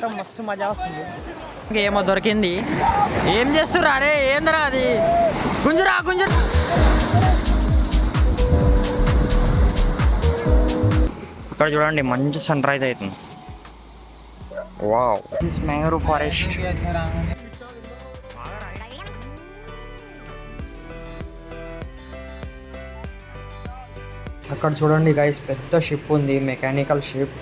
మొత్తం మస్తు మజా వస్తుంది. ఇంకేమో దొరికింది. ఏం చేస్తుర్రా అరే? ఏందిరా అది? గుంజురా గుంజురా. ఇక్కడ చూడండి మంచి సన్ రైజ్ అవుతుంది. Wow, this mangrove forest. అక్కడ చూడండి గైస్, పెద్ద షిప్ ఉంది, మెకానికల్ షిప్.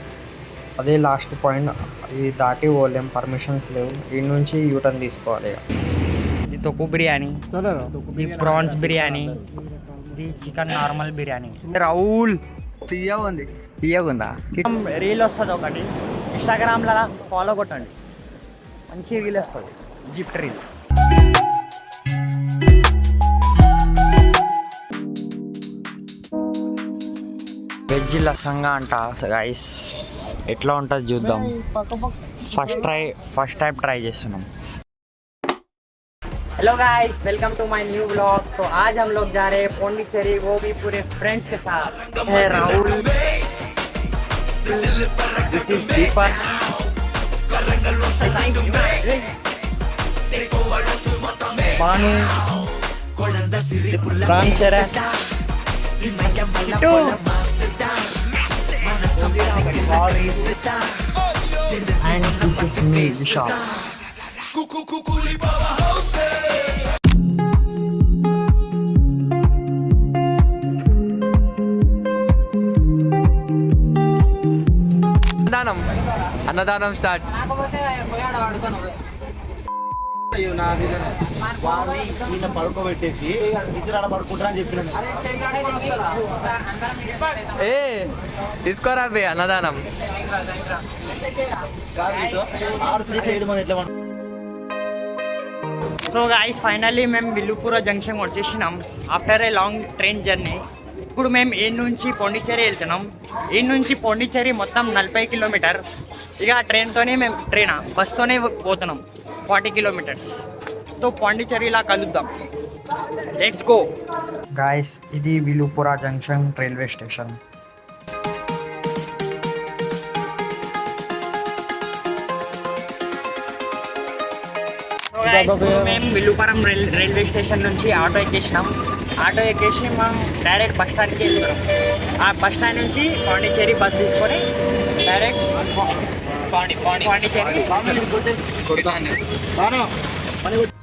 అదే లాస్ట్ పాయింట్. ఇది దాటి పోలేం, పర్మిషన్స్ లేవు. ఈ నుంచి యూటర్న్ తీసుకోవాలి. ఇది తొక్కు బిర్యానీ, ఇది ప్రాన్స్ బిర్యానీ, ఇది చికెన్ నార్మల్ బిర్యానీ. రాహుల్ తీయగుందా? రీల్ వస్తుంది ఒకటి, ఇన్స్టాగ్రామ్లో ఫాలో కొట్టండి, మంచి రీల్ వస్తుంది, జిప్ రీల్. వెజ్ లసంగా అంట గైస్. ఎట్లా ఉంటుంది చూద్దాం. ఫస్ట్ టైం ట్రై చేస్తున్నాం. Hello guys, welcome to my new blog. तो आज हम लोग जा रहे हैं पौंडीचेरी, वो भी पूरे फ्रेंड्स के साथ। है Rahul, this is Deepak, Banu, Ramcharan, And this is me, Vishal. అన్నదానం స్టార్ట్. పడుకోబెట్టేసి ఇద్దరు పడుకుంటారా అని చెప్పిన. తీసుకోరా బే అన్నదానం. సో గాయ్స్, ఫైనల్లీ మేము విల్లుపుర జంక్షన్ వచ్చేసినాం after a long train journey. ఇప్పుడు మేము ఈ నుంచి పాండిచ్చేరి వెళ్తున్నాం. ఈ నుంచి పాండిచ్చేరి మొత్తం 40 కిలోమీటర్. ఇక ట్రైన్తోనే మేము బస్తోనే పోతున్నాం 40 కిలోమీటర్స్. సో పాండిచ్చేరిలా కలుద్దాం. లెట్స్ గో గాయస్, ఇది విలుపురా జంక్షన్ రైల్వే స్టేషన్. మేము విల్లుపురం రైల్వే స్టేషన్ నుంచి ఆటో ఎక్కేసినాం. ఆటో ఎక్కేసి మనం డైరెక్ట్ బస్ స్టాండ్కి వెళ్తాం. ఆ బస్ స్టాండ్ నుంచి పాండిచ్చేరి బస్ తీసుకొని direct Pondicherry.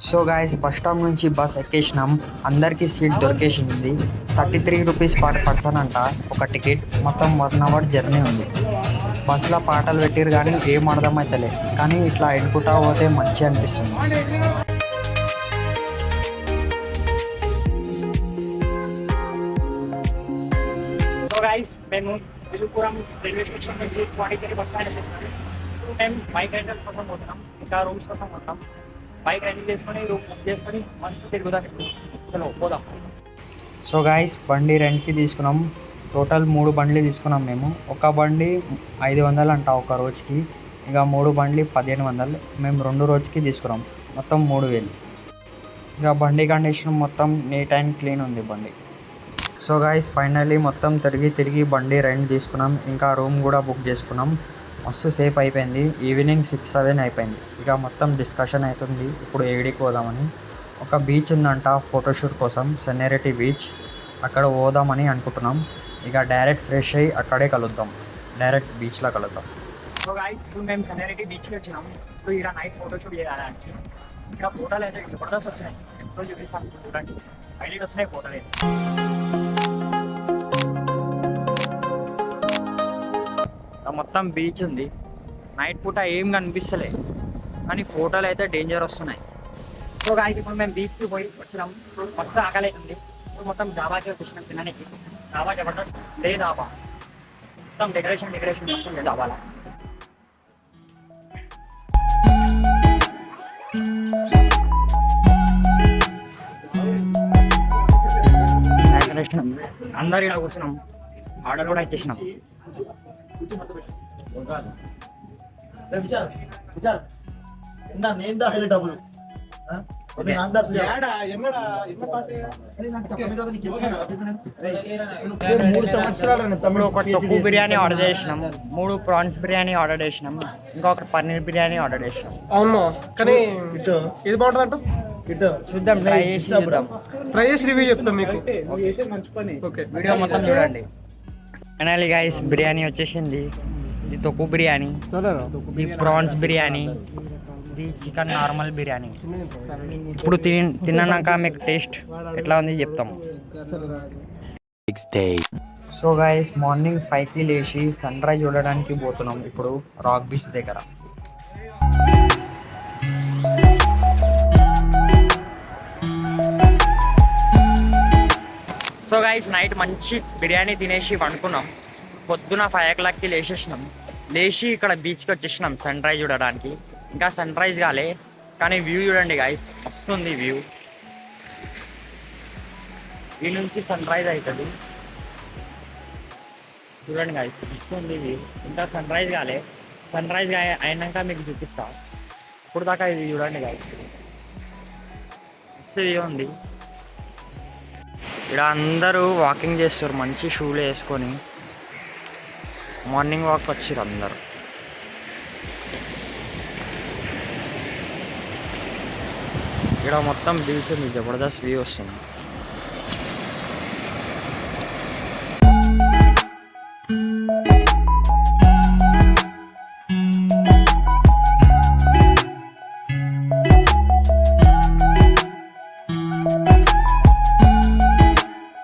So guys, bus stop నుంచి బస్ ఎక్కేసినాం. అందరికీ సీట్ దొరికేసింది. 33 రూపీస్ పర్ పర్సన్ అంట ఒక టికెట్. మొత్తం 1 అవర్ జర్నీ ఉంది. బస్సులో పాటలు పెట్టిరు కానీ ఏం అర్థమవుతలే, కానీ ఇట్లా ఎడుకుంటా పోతే మంచి అనిపిస్తుంది. సో గైస్, మేము విల్లుపురం రైల్వే స్టేషన్ నుంచి పాండిచ్చేరి బస్ స్టాండ్ వచ్చేసినాం. మేము బైక్ రెంటల్ కోసం పోతున్నాం, ఇంకా రూమ్స్ కోసం పోతాం. బైక్ రెంట్ చేసుకొని రూమ్ బుక్ చేసుకొని మస్తు తిరుగుదాం. చలో పోదాం. సో గాయస్, బండి రెంట్కి తీసుకున్నాం. టోటల్ 3 బండ్లు తీసుకున్నాం మేము. ఒక బండి 500 అంట ఒక రోజుకి. ఇక 3 బండ్లు 1500. మేము 2 రోజుకి తీసుకున్నాం, మొత్తం 3000. ఇక బండి కండిషన్ మొత్తం నీట్ అండ్ క్లీన్ ఉంది బండి. సో గాయస్, ఫైనల్లీ మొత్తం తిరిగి బండి రెంట్ తీసుకున్నాం. ఇంకా రూమ్ కూడా బుక్ చేసుకున్నాం. మస్తు సేఫ్ అయిపోయింది. ఈవినింగ్ 6-7 అయిపోయింది. ఇక మొత్తం డిస్కషన్ అవుతుంది ఇప్పుడు ఏడికి పోదామని. ఒక బీచ్ ఉందంట ఫోటోషూట్ కోసం, సెన్నెరిటీ బీచ్. అక్కడ పోదామని అనుకుంటున్నాం. ఇక డైరెక్ట్ ఫ్రెష్ అయ్యి అక్కడే కలుద్దాం, డైరెక్ట్ బీచ్లో కలుద్దాం. సో గాయ్స్, ఇప్పుడు మేము సెన్నెరిటీ బీచ్కి వచ్చినాం. ఇప్పుడు ఇక్కడ నైట్ ఫోటోషూట్ చేయాలంటే ఇంకా ఫోటోలు అయితే జబర్దస్త్ వస్తున్నాయి. ఎప్పుడు చూపిస్తాను చూడండి, హైలైట్ వస్తున్నాయి ఫోటోలు అయితే. మొత్తం బీచ్ ఉంది. నైట్ పూట ఏం కనిపిస్తలే, కానీ ఫోటోలు అయితే డేంజర్ వస్తున్నాయి. సో గాయ్స్, ఇప్పుడు మేము బీచ్కి పోయి వచ్చినాం. మొత్తం ఆకలి అవుతుంది. ఇప్పుడు మొత్తం డాబాకి వచ్చినాం తినడానికి. డాబా జబర్దస్త్ లే డాబా. మొత్తం డెకరేషన్ వస్తుంది డాబాలో. అందరు ఇలా కూర్చున్నాం. ఆర్డర్ కూడా ఇచ్చేసినాం. ఇప్పుడు ఒక తొక్కు బిర్యానీ ఆర్డర్ చేసినాం, 3 ప్రాన్స్ బిర్యానీ ఆర్డర్ చేసినాం, ఇంకొక పన్నీర్ బిర్యానీ ఆర్డర్ చేసినాం. అవును కానీ ఇది బాగుంటుంది అంట. చూద్దాం, ట్రై చేసి చూద్దాం. ట్రై చేసి రివ్యూ చెప్తాం మీకు. ఓకే వీడియో మొత్తం చూడండి. ఫైనల్లీ గైస్ బిర్యానీ వచ్చేసింది. ఇది తొక్కు బిర్యానీ, ఇది ప్రాన్స్ బిర్యానీ, ఇది చికెన్ నార్మల్ బిర్యానీ. ఇప్పుడు తిన్నాక మీకు టేస్ట్ ఎట్లా ఉంది చెప్తాం. సో గైస్ మార్నింగ్ 5కి లేచి సన్ రైజ్ చూడడానికి పోతున్నాం ఇప్పుడు రాక్ బీచ్ దగ్గర. సో గైస్ నైట్ మంచి బిర్యానీ తినేసి పండుకున్నాం. పొద్దున 5 o'clockకి లేచేసినాం. లేచి ఇక్కడ బీచ్కి వచ్చేసినాం సన్ రైజ్ చూడడానికి. ఇంకా సన్ రైజ్ కాలే కానీ వ్యూ చూడండి గైస్, వస్తుంది వ్యూ. ఈ నుంచి సన్ రైజ్ అవుతుంది చూడండి గైస్, వస్తుంది వ్యూ. ఇంకా సన్ రైజ్ కాలే, సన్ రైజ్ అయినాక మీకు చూపిస్తా. ఇప్పుడు దాకా ఇది చూడండి గైస్, మస్తు వ్యూ ఉంది. ఇక్కడ అందరూ వాకింగ్ చేస్తారు మంచి షూలు వేసుకొని. మార్నింగ్ వాక్ వచ్చారు అందరు. ఇక్కడ మొత్తం బీచ్ ఉంది, జబర్దస్త్ వ్యూ వస్తుంది.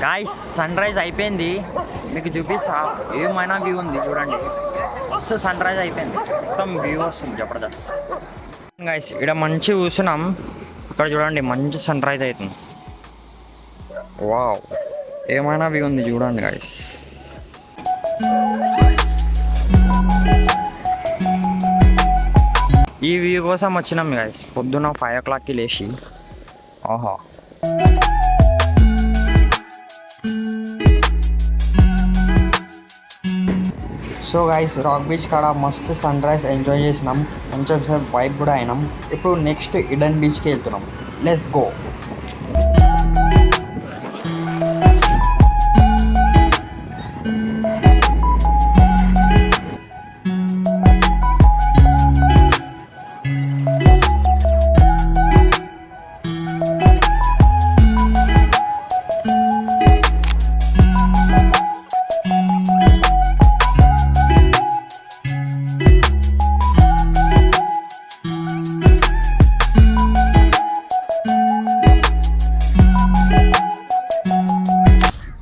గాయ్స్ సన్ రైజ్ అయిపోయింది, మీకు చూపిస్తా. ఏమైనా వ్యూ ఉంది చూడండి, మస్తు సన్ రైజ్ అయిపోయింది, మొత్తం వ్యూ వస్తుంది జబర్దస్త్. గాయ్స్ ఇక్కడ మంచి కూర్చున్నాం, ఇక్కడ చూడండి మంచి సన్ రైజ్ అవుతుంది. వావ్, ఏమైనా వ్యూ ఉంది చూడండి గాయ్స్. ఈ వ్యూ కోసం వచ్చినాం గాయ్స్ పొద్దున్న 5 o'clockకి లేచి. ఆహా, సో గైస్ రాక్ బీచ్ కాడ మస్తు సన్ రైజ్ ఎంజాయ్ చేసినాం, కొంచెం సేపు వైబ్ కూడా అయినాం. ఇప్పుడు నెక్స్ట్ ఇడెన్ బీచ్కి వెళ్తున్నాం. Let's go.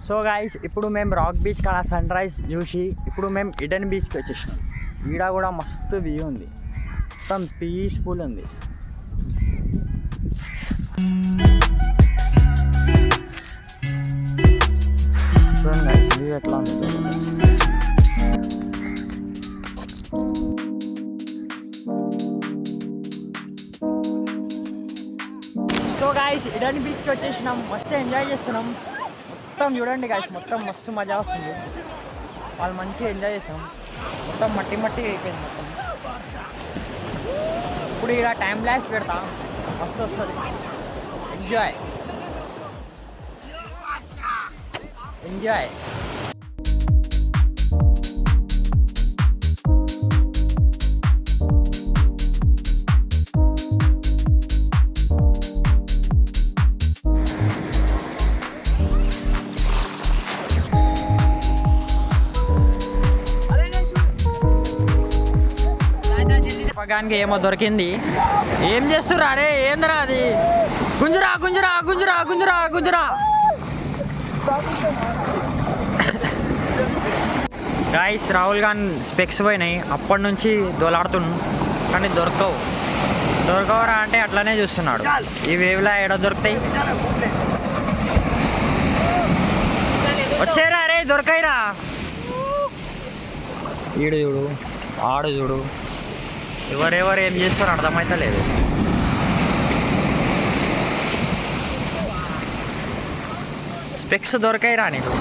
సో గాయ్స్ ఇప్పుడు మేము రాక్ బీచ్ కాడ సన్ రైజ్ చూసి ఇప్పుడు మేము ఇడెన్ బీచ్కి వచ్చేసినాం. ఈడ కూడా మస్తు వ్యూ ఉంది, మొత్తం పీస్ఫుల్ ఉంది. చూడండి గాయ్స్ వ్యూ ఎట్లా ఉంది. సో గాయ్స్ ఇడెన్ బీచ్కి వచ్చేసినాం, మస్తు ఎంజాయ్ చేస్తున్నాం. మొత్తం చూడండి గాయ్స్, మొత్తం మస్తు మజా వస్తుంది. వాళ్ళు మంచిగా ఎంజాయ్ చేస్తాం. మొత్తం మట్టి మట్టి అయిపోయింది మొత్తం. ఇప్పుడు ఇక్కడ టైం ల్యాబ్స్ పెడతా, మస్తు వస్తుంది. Enjoy enjoy. పగానికి ఏమో దొరికింది. ఏం చేస్తుర్రా అరే, ఏందిరా అది? గుంజురా గుంజురా గుంజురా గుంజురా గుంజురా. గాయ్స్ రాహుల్ ఖాన్ స్పెక్స్ పోయినాయి, అప్పటి నుంచి దోలాడుతున్నాను కానీ దొరకవరా అంటే అట్లానే చూస్తున్నాడు. ఈ వేవ్లా ఎడ దొరుకుతాయి? వచ్చారా అరే, దొరకాయిరా. ఈడు చూడు, ఆడు చూడు, ఎవరెవరు ఏం చేస్తారో అర్థమైతే లేదు. స్పెక్స్ దొరకాయిరా నీకు?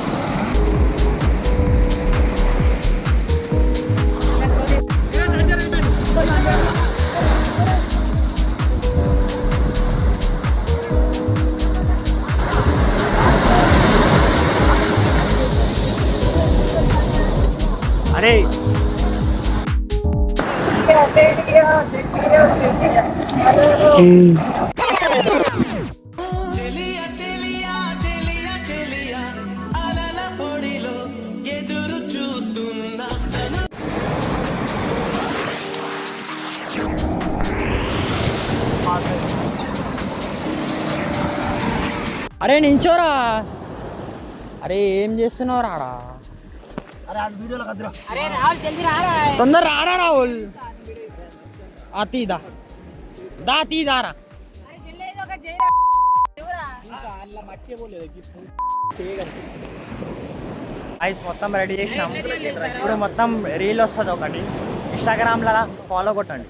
అరే అరే నించోరా. అరే ఏం చేస్తున్నావు రాడా? తొందర రాడా రాహుల్. తీదా దా తీదారా. ఐస్ మొత్తం రెడీ చేసినాం. ఇప్పుడు మొత్తం రీల్ వస్తుంది ఒకటి, ఇన్స్టాగ్రామ్లో ఫాలో కొట్టండి,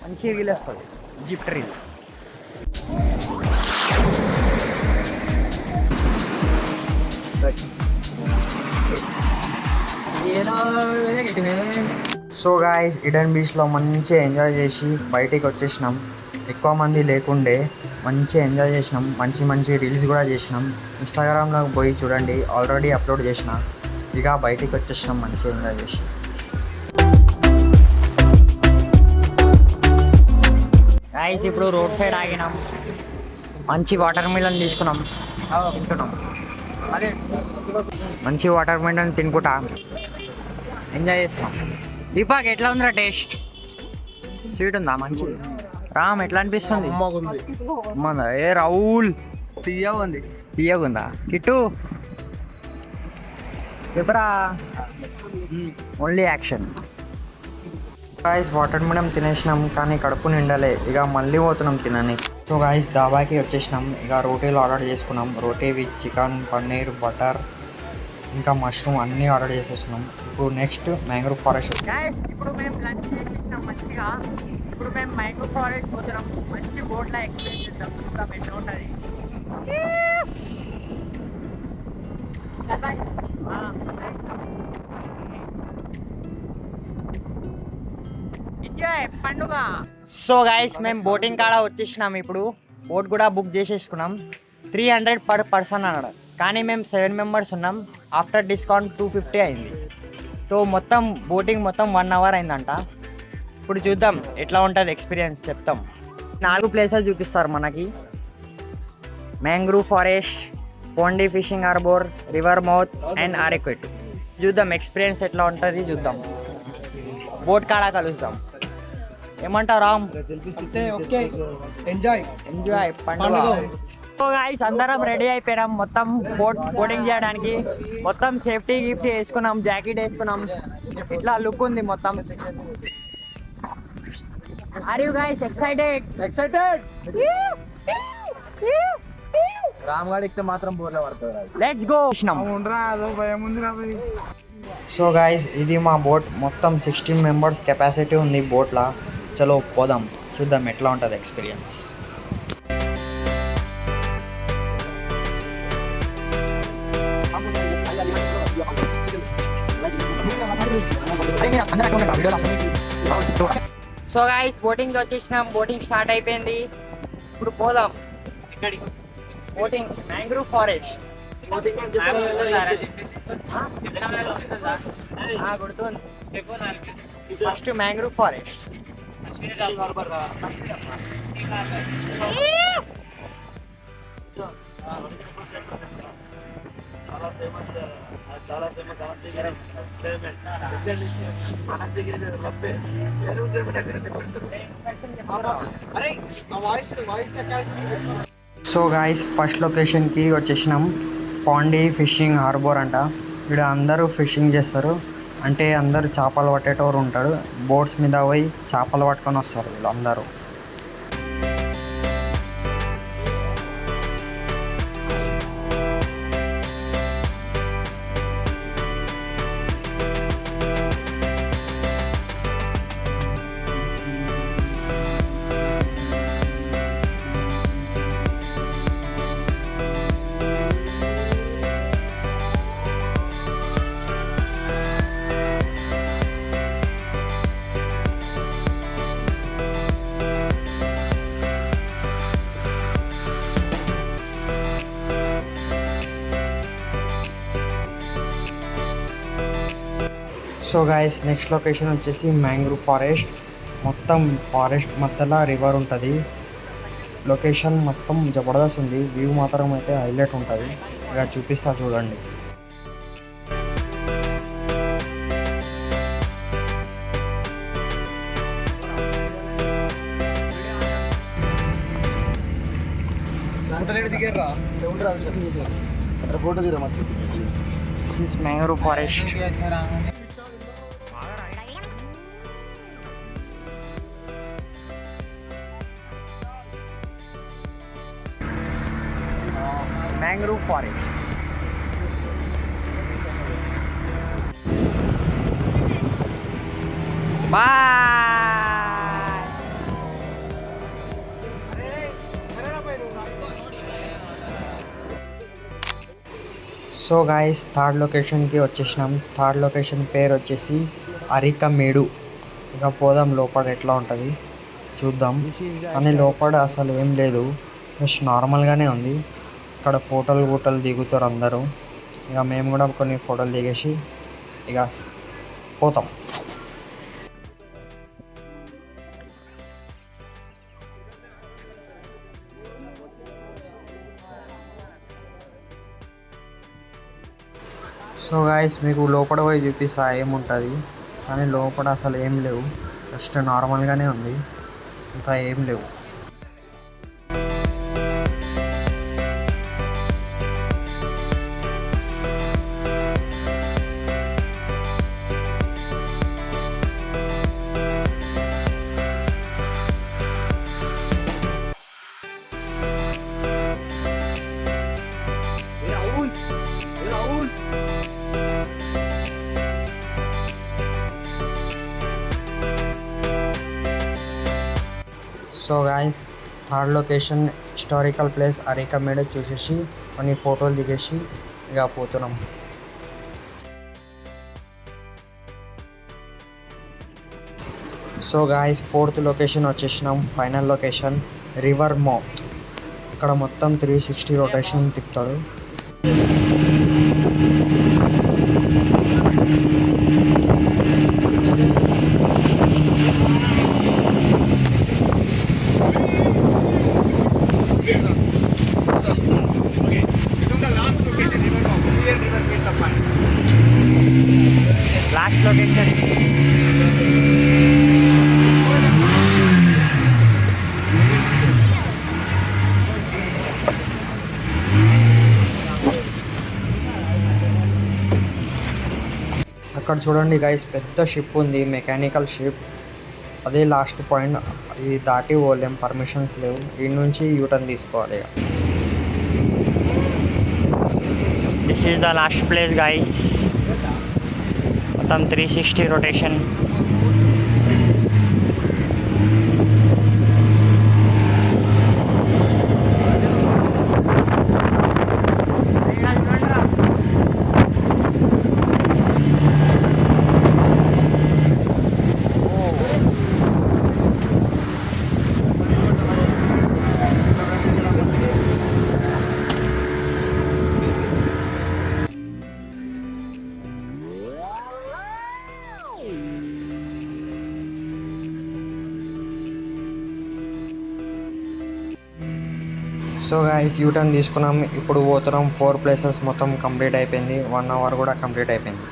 మంచి రీల్ వస్తుంది, zip reel. So guys Eden బీచ్లో మంచిగా ఎంజాయ్ చేసి బయటికి వచ్చేసినాం. ఎక్కువ మంది లేకుండే మంచిగా ఎంజాయ్ చేసినాం. మంచి మంచి రీల్స్ కూడా చేసినాం. ఇన్స్టాగ్రామ్లో పోయి చూడండి, ఆల్రెడీ అప్లోడ్ చేసిన. ఇక బయటికి వచ్చేసినాం మంచిగా ఎంజాయ్ చేసి. గాయస్ ఇప్పుడు రోడ్ సైడ్ ఆగినాం, మంచి వాటర్ మిలన్ తీసుకున్నాం, తింటున్నాం. మంచి వాటర్ మిలన్ తినుకుంటా ఎంజాయ్ చేస్తున్నాం. దీపాక్ ఎట్లా ఉందిరా టేస్ట్? స్వీట్ ఉందా? మంచి. రామ్ ఎట్లా అనిపిస్తుంది? అమ్మందా? ఏ రాహుల్ తీయగా ఉంది. తీయగా ఉందా? కిట్టు చెప్పరా. Only action. Guys watermelon తినేసినాం కానీ కడుపు నిండలే. ఇక మళ్ళీ పోతున్నాం తినని. సో గాయస్ దాబాకి వచ్చేసినాం. ఇక రోటీలు ఆర్డర్ చేసుకున్నాం. రోటీ విత్ చికెన్, పన్నీర్, బటర్, ఇంకా మష్రూమ్ అన్నీ ఆర్డర్ చేసేసినాం. ఇప్పుడు నెక్స్ట్ మ్యాంగ్రూవ్ ఫారెస్ట్. ఇప్పుడు మేము లంచ్ చేసేసినాం మంచిగా. ఇప్పుడు మేము మ్యాంగ్రూవ్ ఫారెస్ట్ పోతున్నాం. మంచి బోట్లో ఎక్స్ప్లెయిన్ చేద్దాం, చూద్దాం ఎట్లా ఉంటుంది. పండుగ. సో గైస్ మేము బోటింగ్ కాడ వచ్చేసినాం. ఇప్పుడు బోట్ కూడా బుక్ చేసేసుకున్నాం. 300 పర్ పర్సన్ అన్నాడు, కానీ మేము 7 మెంబర్స్ ఉన్నాం. ఆఫ్టర్ డిస్కౌంట్ 250 అయింది. సో మొత్తం బోటింగ్ మొత్తం 1 అవర్ అయిందంట. ఇప్పుడు చూద్దాం ఎట్లా ఉంటుంది ఎక్స్పీరియన్స్, చెప్తాం. 4 ప్లేసెస్ చూపిస్తారు మనకి: mangrove forest, Pondy fishing harbour, river mouth and ఆరెక్వెట్. చూద్దాం ఎక్స్పీరియన్స్ ఎట్లా ఉంటుంది చూద్దాం. బోట్ కాడ కలుస్తాం. ఏమంటావు రామ్? ఓకే ఎంజాయ్ పండుగ. సో గైస్ అందరం రెడీ అయిపోయినాం మొత్తం బోటింగ్ చేయడానికి. మొత్తం సేఫ్టీ గిఫ్ట్ వేసుకున్నాం, జాకెట్ వేసుకున్నాం. ఇట్లా లుక్ ఉంది మొత్తం. Are you guys excited? Ram garu ఇక్కడ మాత్రం బోర్లో పడుతుంది. Let's go. సో గాయస్ ఇది మా బోట్. మొత్తం 16 మెంబర్స్ కెపాసిటీ ఉంది బోట్లో. చలో పోదాం, చూద్దాం ఎట్లా ఉంటుంది ఎక్స్పీరియన్స్. సో గైస్ బోటింగ్ వచ్చేసినాం. బోటింగ్ స్టార్ట్ అయిపోయింది. ఇప్పుడు పోదాం ఇక్కడికి. బోటింగ్ మ్యాంగ్రూవ్ ఫారెస్ట్ గుర్తుంది. First mangrove forest. So guys first లొకేషన్కి వచ్చేసినాం. పాండి ఫిషింగ్ హార్బర్ అంట. ఇక్కడ అందరూ ఫిషింగ్ చేస్తారు, అంటే అందరూ చేపలు పట్టేటోరు ఉంటాడు. బోట్స్ మీద పోయి చేపలు పట్టుకొని వస్తారు వీళ్ళందరూ. సో గైస్ నెక్స్ట్ లొకేషన్ వచ్చేసి మ్యాంగ్రూవ్ ఫారెస్ట్. మొత్తం ఫారెస్ట్ మధ్యలో రివర్ ఉంటుంది. లొకేషన్ మొత్తం జబర్దస్త్ ఉంది. వ్యూ మాత్రం అయితే హైలైట్ ఉంటుంది. ఇక చూపిస్తా చూడండి. ఫోటో తీరా మచ్చు. This is mangrove forest. Mangrove forest. బాయ్. సో గాయస్ థర్డ్ లొకేషన్కి వచ్చేసినాం. థర్డ్ లొకేషన్ పేరు వచ్చేసి అరికమేడు. ఇక పోదాం లోపల ఎట్లా ఉంటుంది చూద్దాం. కానీ లోపల అసలు ఏం లేదు, జస్ట్ నార్మల్గానే ఉంది. ఇక్కడ ఫోటోలు దిగుతారు అందరూ. ఇక మేము కూడా కొన్ని ఫోటోలు దిగేసి ఇక పోతాం. సో గాయస్ మీకు లోపల పోయి చూపిస్తా ఏముంటుంది. కానీ లోపల అసలు ఏం లేవు, జస్ట్ నార్మల్గానే ఉంది, అంతా ఏం లేవు. So guys third location historical place Arikamedu చూసేసి కొన్ని ఫోటోలు దిగేసి ఇక పోతున్నాం. సో గాయస్ ఫోర్త్ లొకేషన్ వచ్చేసినాం. Final location river mouth. ఇక్కడ మొత్తం 360 రొటేషన్ తిప్పుతాడు. Last location. అక్కడ చూడండి గైస్ పెద్ద షిప్ ఉంది, మెకానికల్ షిప్. అదే లాస్ట్ పాయింట్. ఇది దాటి పోలేం, పర్మిషన్స్ లేవు. ఈ నుంచి యూటర్న్ తీసుకోవాలి. This is the last place guys. మొత్తం 360 రొటేషన్. సో గాయస్ యూటర్న్ తీసుకున్నాం. ఇప్పుడు పోతున్నాం. 4 ప్లేసెస్ మొత్తం కంప్లీట్ అయిపోయింది. 1 అవర్ కూడా కంప్లీట్ అయిపోయింది.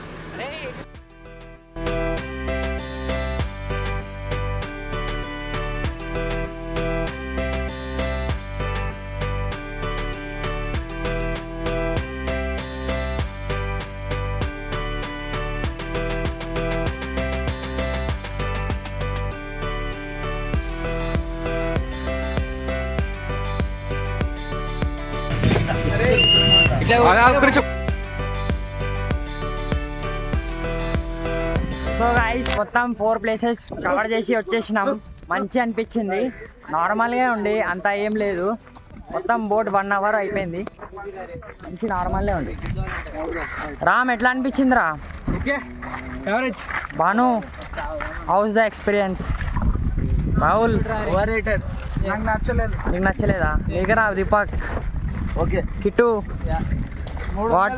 సో గైస్ మొత్తం 4 ప్లేసెస్ కవర్ చేసి వచ్చేసినాం. మంచి అనిపించింది. నార్మల్గా ఉండి అంత ఏం లేదు. మొత్తం బోట్ 1 అవర్ అయిపోయింది. మంచి నార్మల్గా ఉంది. రామ్ ఎట్లా అనిపించిందిరా? Average. Bhanu how's the experience? Rahul overrated. నాకు నచ్చలేదు. నీకు నచ్చలేదా? నీకురా Deepak? Okay. Kittu what?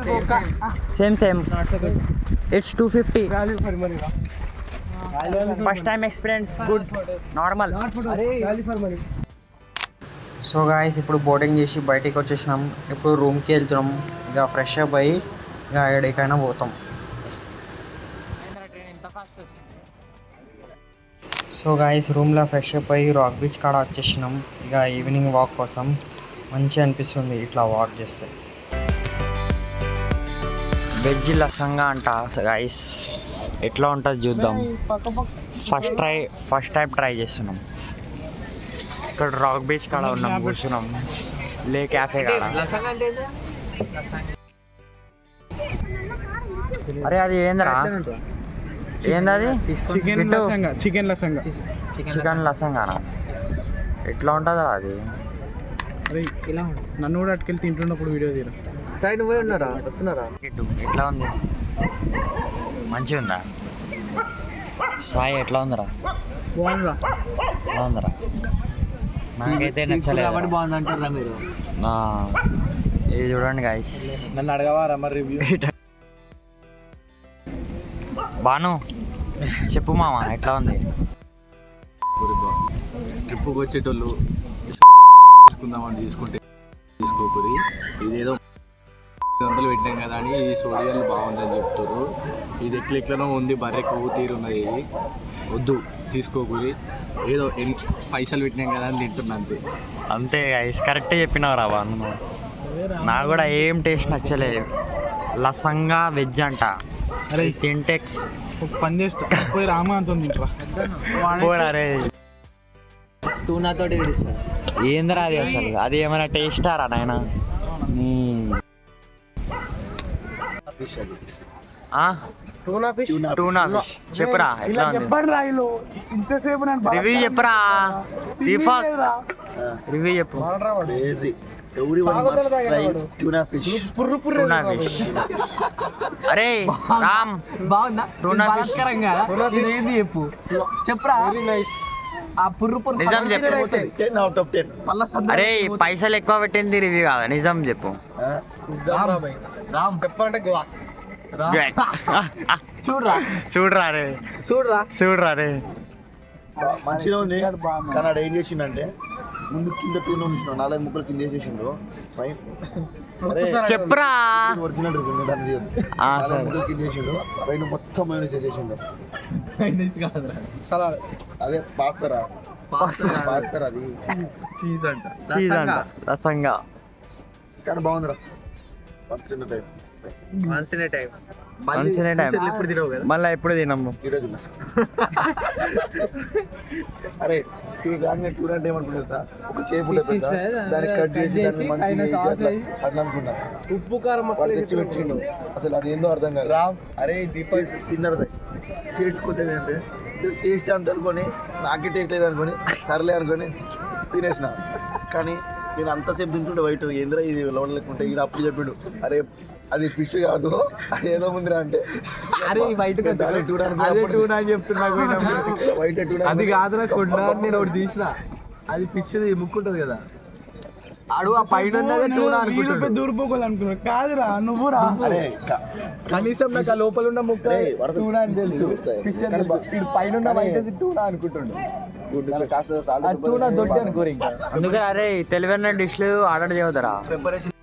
Same not so good. It's 250. Value for money రా. First time experience good normal. Value for money. So guys ఇప్పుడు బోటింగ్ చేసి బయటికి వచ్చేసినాం. ఇప్పుడు రూమ్కి వెళ్తున్నాం. ఇక ఫ్రెష్ అప్ అయ్యి ఇక ఎక్కడికైనా పోతాం. సో గాయస్ రూమ్లో ఫ్రెష్ అప్ అయ్యి రాక్ బీచ్ కాడ వచ్చేసినాం. ఇక ఈవినింగ్ వాక్ కోసం మంచిగా అనిపిస్తుంది ఇట్లా వాక్ చేస్తే. వెజ్ లసంగా అంట గాయస్, ఎట్లా ఉంటుంది చూద్దాం. ఫస్ట్ టైం ట్రై చేస్తున్నాం. ఇక్కడ రాక్ బీచ్ కాడ ఉన్నాం, కూర్చున్నాం లే క్యాఫే కాడ. అరే అది ఏందిరా, ఏందది? చికెన్ లసంగా. చికెన్ లసంగానా? ఎట్లా ఉంటుందా అది? అరే ఇలా నన్ను కూడా అటుకెళ్ళి తింటున్నప్పుడు వీడియో తీరా. సైడ్ పోయి ఉన్నారా, వస్తున్నారా? ఎట్లా ఉంది? మంచిగా ఉందా? సాయి ఎట్లా ఉందిరా? బాగుందిరా. బాగుందిరా? నాకైతే నచ్చలేదు. కాబట్టి బాగుంది అంటారా మీరు? ఇది చూడండి గాయస్. నన్ను అడగవారా మరి రివ్యూ? బాను చెప్పు మామ ఎట్లా ఉంది? ట్రిప్కి వచ్చేటోళ్ళు తీసుకుందామని తీసుకుంటే తీసుకోకూరి. ఇదేదో 500 పెట్టాం కదా అని ఈ సోడియాలు బాగుందని చెప్తారు. ఇది ఎట్లెట్లనో ఉంది, బర్రె కొవ్వు తీరు ఉన్నది. ఇది వద్దు, తీసుకోకూరి. ఏదో పైసలు పెట్టినాం కదా అని తింటున్నా అంతే. అంతే గాయస్, కరెక్టే చెప్పినావు రా బాను. నాకు కూడా ఏం టేస్ట్ నచ్చలేదు. లసంగా వెజ్ అంట. అరే తింటే ఒక పని చేస్తా, పోయి రామాంతం తింటరా. పోరారే. తూనాతోటి విడిస్తారు. ఏందిరా అది అసలు? అది ఏమైనా టేస్టా రా నాయన? Tuna fish. టూనా ఫిష్ చెప్పురా ఎట్లా ఉంది? చెప్పండి రా, వీళ్ళు ఇంతసేపు రివ్యూ చెప్పురా. రివ్యూ చెప్పు. Tuna fish. Tuna fish. అరే రామ్, బాగుందా? టూనా ఫిష్ ఇది ఏంది చెప్పు, చెప్పురా. ఆ పుర్రు పుర్రు నిజం చెప్పు. 10 out of 10. అరే పైసలు ఎక్కువ పెట్టింది రివ్యూ కాదా, నిజం చెప్పు. రామ్ చెప్పంటే చూడరా, చూడరా రే, చూడరా. చూడరా రే. మంచిగా ఉంది. కానీ ఆడ ఏం చేసిండంటే ముందు కింద టూన్ ఉంచిన 4 ముక్కలు కింద వేసేసిండు పైన. చెప్పురా. ఒరిజినల్ దాన్ని సరే. ముక్కలు కింద వేసిండు, పైన మొత్తం మైనస్ వేసేసిండు. అదే పాస్తారా పాస్తారా అది చీజ్ అంట. చీజ్ అంట, రసంగా. కానీ బాగుందిరా. పర్సెంట్ టైం వన్స్నే టైం. మంచిగా టైం. ఇప్పుడు తినవు కదా. మళ్ళీ ఎప్పుడు తినము. ఈరోజు అరే టూర్ అంటే ఏమనుకుంటా, ఒక చేపు దాన్ని కట్ చేసి దాన్ని మంచిగా చేసి అట్లా అనుకున్నా. ఉప్పు కారం వాళ్ళు తెచ్చి పెట్టిండు, అసలు అది ఏందో అర్థం కాదు. రామ్ అరే దీపక్ తిన్నారు టేస్ట్ కొద్దిగా అంటే టేస్ట్ అంత అనుకొని నాకే టేస్ట్ లేదు అనుకొని సర్లే అనుకొని తినేసిన. కానీ నేను అంతసేపు తింటుంటే బయట ఏంద్రా ఇది లోన్ లేకుంటే ఈయన అప్పుడు చెప్పిండు, అరే అది ఫిష్ కాదు అది ఏదో ముందురా అంటే, అరే బయట చెప్తున్నా. బయట అది కాదురా కొండ, నేను ఒకటి తీసిన. అది ఫిష్ ముక్కుంటది కదా, అడు ఆ పైన దూరిపోకోవాలి అనుకున్నా. కాదురా నువ్వు రా. అరే కనీసం నాకు ఆ లోపల ఉన్న ముక్క అరే, వరద టూనా అని తెలుసు. ఫిష్ అని తెలుసు. వీడు పైన ఉన్న బయట టూనా అనుకుంటుండు. కాస్త అది టూనా దొడ్డి అనుకోరు ఇంకా. అందుకే అరే తెలివైన డిష్లు ఆర్డర్ చేయవద్దరా. ప్రిపరేషన్